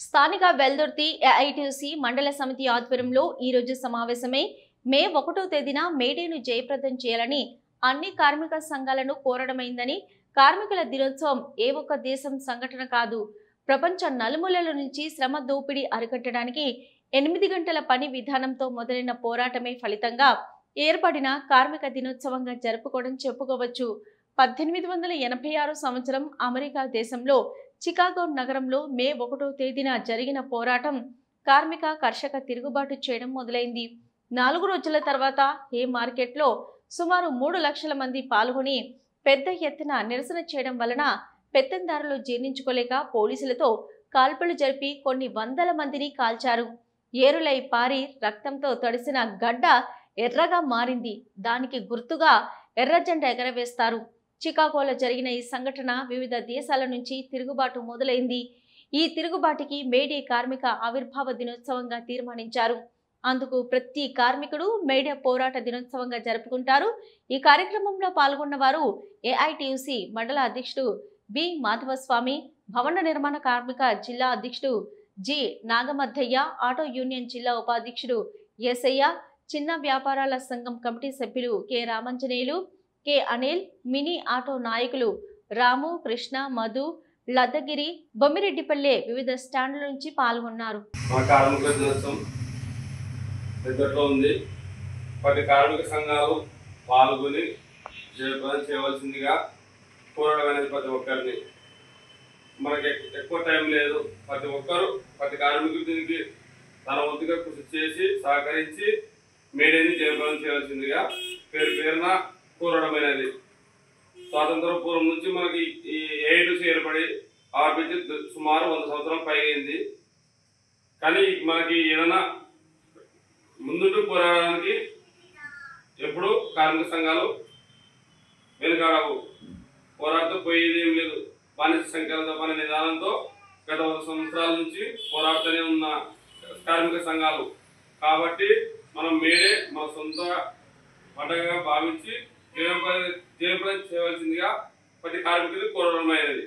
స్థానిక వెల్దుర్తి ఏఐటీయూసీ మండల సమితి ఆధ్వర్యంలో ఈ రోజు సమావేశమై మే 1వ తేదీన మేడేను జయప్రదం చేయాలని అన్ని కార్మిక సంఘాలను కోరడమైందని, కార్మికుల దినోత్సవం ఏ ఒక్క దేశం సంఘటన కాదు, ప్రపంచ నలుమూలల నుంచి శ్రమ దోపిడీ అరికట్టడానికి 8 గంటల పని విధానంతో మొదలైన పోరాటమే ఫలితంగా ఏర్పడిన కార్మిక దినోత్సవంగా జరుపుకోవడం చెప్పుకోవచ్చు. 1886 సంవత్సరం అమెరికా దేశంలో చికాగో నగరంలో మే 1వ తేదీన జరిగిన పోరాటం కార్మిక కర్షక తిరుగుబాటు చేయడం మొదలైంది. 4 రోజుల తర్వాత ఏ మార్కెట్లో సుమారు 3 లక్షల మంది పాల్గొని పెద్ద ఎత్తున నిరసన చేయడం వలన పెత్తందారులు జీర్ణించుకోలేక పోలీసులతో కాల్పులు జరిపి కొన్ని వందల మందిని కాల్చారు. ఏరులై పారి రక్తంతో తడిసిన గడ్డ ఎర్రగా మారింది. దానికి గుర్తుగా ఎర్ర జెండా ఎగరవేస్తారు. చికాగోలో జరిగిన ఈ సంఘటన వివిధ దేశాల నుంచి తిరుగుబాటు మొదలైంది. ఈ తిరుగుబాటుకి మేడే కార్మిక ఆవిర్భావ దినోత్సవంగా తీర్మానించారు. అందుకు ప్రతి కార్మికుడు మేడే పోరాట దినోత్సవంగా జరుపుకుంటారు. ఈ కార్యక్రమంలో పాల్గొన్న వారు ఏఐటీయూసీ మండల అధ్యక్షుడు బి మాధవస్వామి, భవన నిర్మాణ కార్మిక జిల్లా అధ్యక్షుడు జి నాగమద్దయ్య, ఆటో యూనియన్ జిల్లా ఉపాధ్యక్షుడు ఏసయ్య, చిన్న వ్యాపారాల సంఘం కమిటీ సభ్యులు K Ramanjaneyulu, K Anil, mini auto నాయకులు రాము, కృష్ణ, మధు, లద్దగిరి, బొమ్మిరెడ్డిపల్లె వివిధ స్టాండ్ల నుంచి పాల్గొన్నారు. ప్రతి కార్మిక సంఘాలు పాల్గొని జయప్రదం చేయవలసిందిగా కోరడం అనేది ప్రతి ఒక్కరిని. మనకి ఎక్కువ టైం లేదు. ప్రతి కార్మికుడు దీనికి తన వంతుగా కృషి చేసి సహకరించి మేడేని జయప్రదం చేయవలసిందిగా పేరున కోరడమైనది. స్వాతంత్ర పూర్వం నుంచి మనకి ఈ ఏఐటీయూసీ ఏర్పడి ఆర్బిసి సుమారు 100 సంవత్సరం పైగైంది. కానీ మనకి ఏదైనా ముందుకు పోరాడడానికి ఎప్పుడు కార్మిక సంఘాలు వెనుకాడవు. పోరాడుతూ పోయేది ఏం లేదు. బానిస సంఖ్యలతో పని నిదానంతో గత 100 సంవత్సరాల నుంచి పోరాడుతూనే ఉన్న కార్మిక సంఘాలు. కాబట్టి మనం మేడే మన సొంత పండుగగా భావించి జయప్రదం చేయవలసిందిగా ప్రతి కార్మికులు కోరడమైనది.